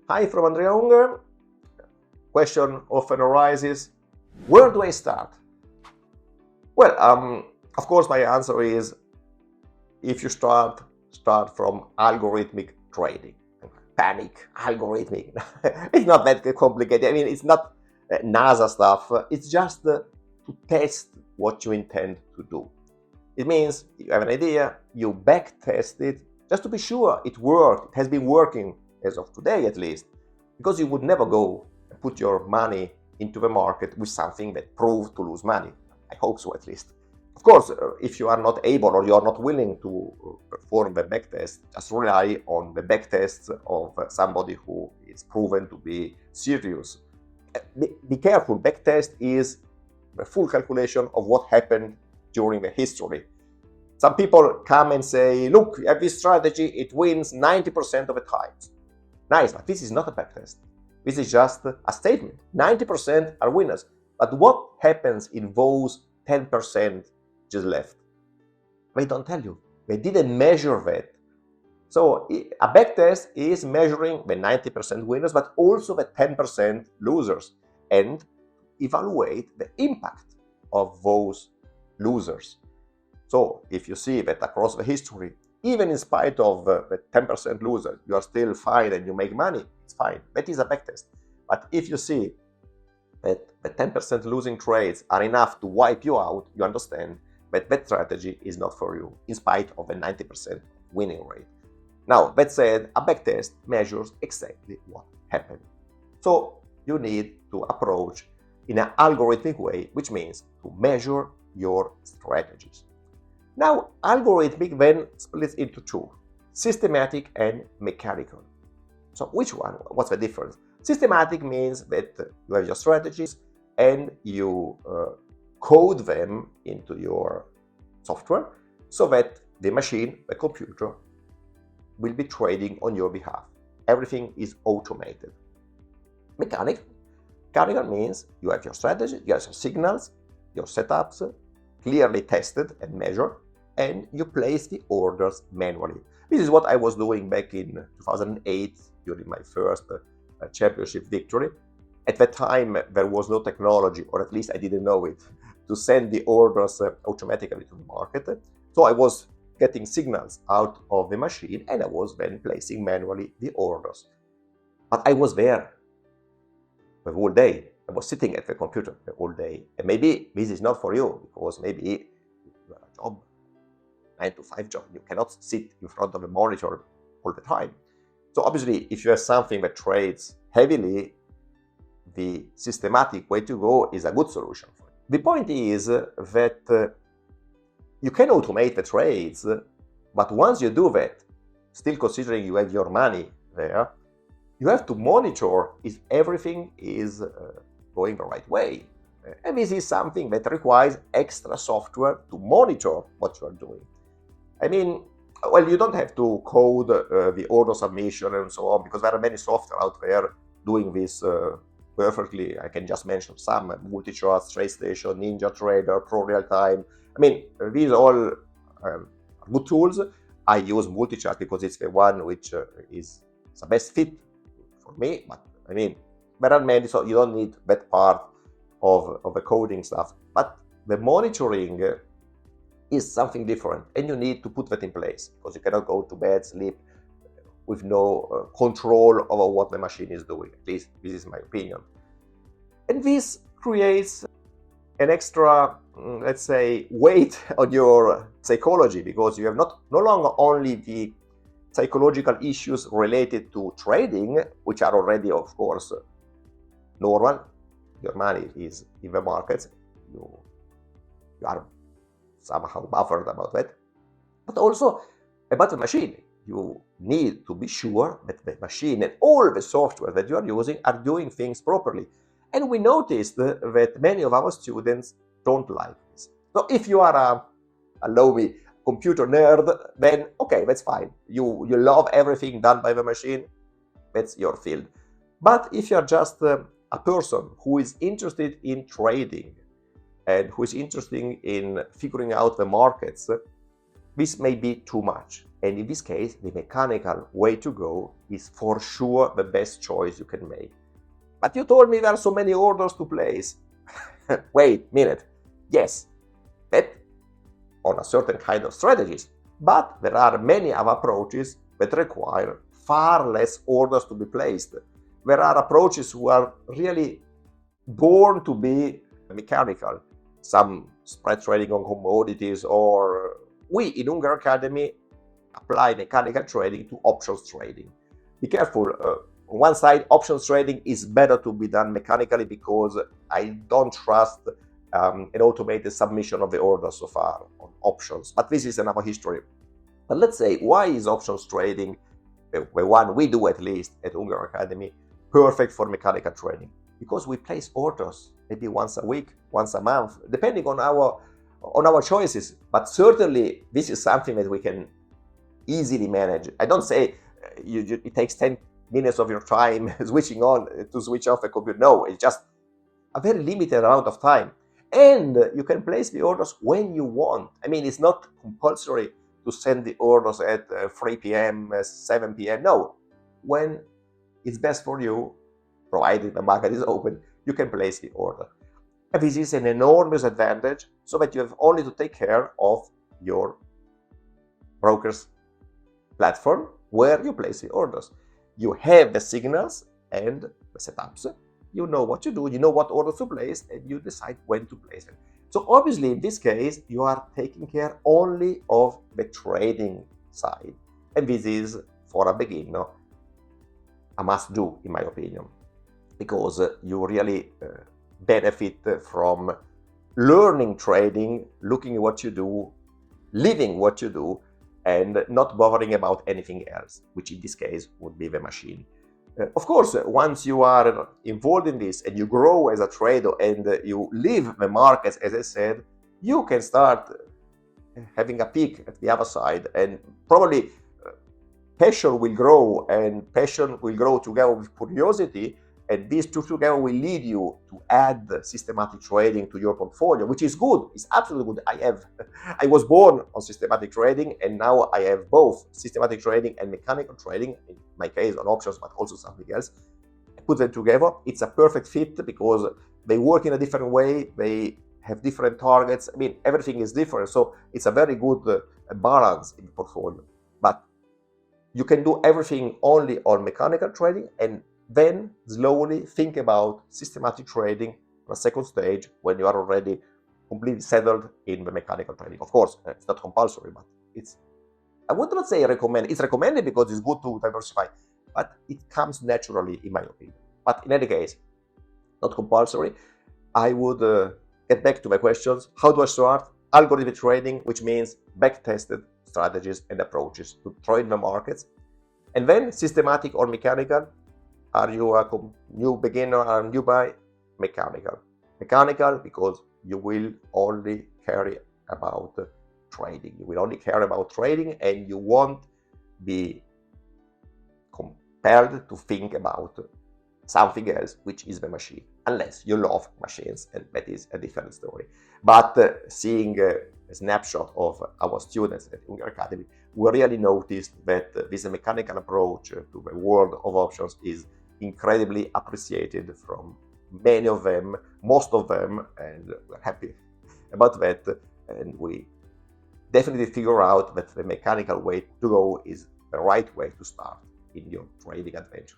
Hi from Andrea Unger. Question often arises, where do I start? Well, of course, my answer is, if you start from algorithmic trading. Panic, algorithmic. It's not that complicated. I mean, it's not NASA stuff. It's just to test what you intend to do. It means you have an idea, you back test it, just to be sure it worked, it has been working as of today at least, because you would never go and put your money into the market with something that proved to lose money. I hope so, at least. Of course, if you are not able or you are not willing to perform the backtest, just rely on the backtests of somebody who is proven to be serious. Be careful, backtest is the full calculation of what happened during the history. Some people come and say, look, you have this strategy, it wins 90% of the times. Nice, but this is not a backtest. This is just a statement. 90% are winners. But what happens in those 10% just left? They don't tell you. They didn't measure that. So a backtest is measuring the 90% winners, but also the 10% losers, and evaluate the impact of those losers. So if you see that across the history, even in spite of the 10% losers, you are still fine and you make money, it's fine. That is a backtest. But if you see that the 10% losing trades are enough to wipe you out, you understand that that strategy is not for you, in spite of a 90% winning rate. Now, that said, a backtest measures exactly what happened. So you need to approach in an algorithmic way, which means to measure your strategies. Now, algorithmic then splits into two, systematic and mechanical. So which one? What's the difference? Systematic means that you have your strategies and you code them into your software so that the machine, the computer, will be trading on your behalf. Everything is automated. Mechanical means you have your strategy, you have your signals, your setups, clearly tested and measured, and you place the orders manually. This is what I was doing back in 2008 during my first championship victory. At that time, there was no technology, or at least I didn't know it, to send the orders automatically to the market. So I was getting signals out of the machine and I was then placing manually the orders. But I was there the whole day. I was sitting at the computer the whole day. And maybe this is not for you, because maybe you have a job, 9-to-5 job. You cannot sit in front of a monitor all the time. So obviously, if you have something that trades heavily, the systematic way to go is a good solution for you. The point is that you can automate the trades, but once you do that, still considering you have your money there, you have to monitor if everything is going the right way. And this is something that requires extra software to monitor what you are doing. I mean, well, you don't have to code the order submission and so on, because there are many software out there doing this perfectly. I can just mention some: Multichart, TradeStation, NinjaTrader, Pro Real Time. I mean, these are all good tools. I use Multichart because it's the one which is the best fit for me. But I mean, there are many, so you don't need that part of the coding stuff. But the monitoring is something different, and you need to put that in place, because you cannot go to bed, sleep with no control over what the machine is doing. At least this is my opinion. And this creates an extra, let's say, weight on your psychology, because you have no longer only the psychological issues related to trading, which are already, of course, normal. Your money is in the markets. You are somehow buffered about that. But also about the machine. You need to be sure that the machine and all the software that you are using are doing things properly. And we noticed that many of our students don't like this. So if you are allow me, computer nerd, then okay, that's fine. You love everything done by the machine, that's your field. But if you're just a person who is interested in trading and who is interested in figuring out the markets, this may be too much. And in this case, the mechanical way to go is for sure the best choice you can make. But you told me there are so many orders to place. Wait a minute. Yes, bet on a certain kind of strategies, but there are many other approaches that require far less orders to be placed. There are approaches who are really born to be mechanical. Some spread trading on commodities, or we in Unger Academy apply mechanical trading to options trading. Be careful. On one side, options trading is better to be done mechanically because I don't trust an automated submission of the order so far on options. But this is another history. But let's say, why is options trading, the one we do at least at Unger Academy, perfect for mechanical trading? Because we place orders maybe once a week, once a month, depending on our choices. But certainly, this is something that we can easily manage. I don't say it takes 10 minutes of your time switching on to switch off a computer. No, it's just a very limited amount of time. And you can place the orders when you want. I mean, it's not compulsory to send the orders at 3 p.m., 7 p.m. No, when it's best for you, provided the market is open, you can place the order. And this is an enormous advantage, so that you have only to take care of your broker's platform where you place the orders. You have the signals and the setups. You know what to do, you know what orders to place, and you decide when to place them. So obviously, in this case, you are taking care only of the trading side. And this is, for a beginner, a must-do, in my opinion, because you really benefit from learning trading, looking at what you do, living what you do, and not bothering about anything else, which in this case would be the machine. Of course, once you are involved in this and you grow as a trader and you live the markets, as I said, you can start having a peek at the other side, and probably passion will grow, and passion will grow together with curiosity, and these two together will lead you to add systematic trading to your portfolio, which is good. It's absolutely good. I was born on systematic trading, and now I have both systematic trading and mechanical trading, in my case on options, but also something else. I put them together. It's a perfect fit because they work in a different way. They have different targets. I mean, everything is different. So it's a very good balance in the portfolio. But you can do everything only on mechanical trading, and then slowly think about systematic trading on a second stage when you are already completely settled in the mechanical trading. Of course, it's not compulsory, but I would not say recommend. It's recommended because it's good to diversify, but it comes naturally, in my opinion. But in any case, not compulsory. I would get back to my questions. How do I start? Algorithmic trading, which means back-tested strategies and approaches to trade the markets. And then systematic or mechanical. Are you a new beginner or a new buy? Mechanical. Mechanical because you will only care about trading. You will only care about trading, and you won't be compelled to think about something else, which is the machine, unless you love machines, and that is a different story. But seeing a snapshot of our students at Unger Academy, we really noticed that this mechanical approach to the world of options is incredibly appreciated from many of them, most of them, and we're happy about that. And we definitely figure out that the mechanical way to go is the right way to start in your trading adventure.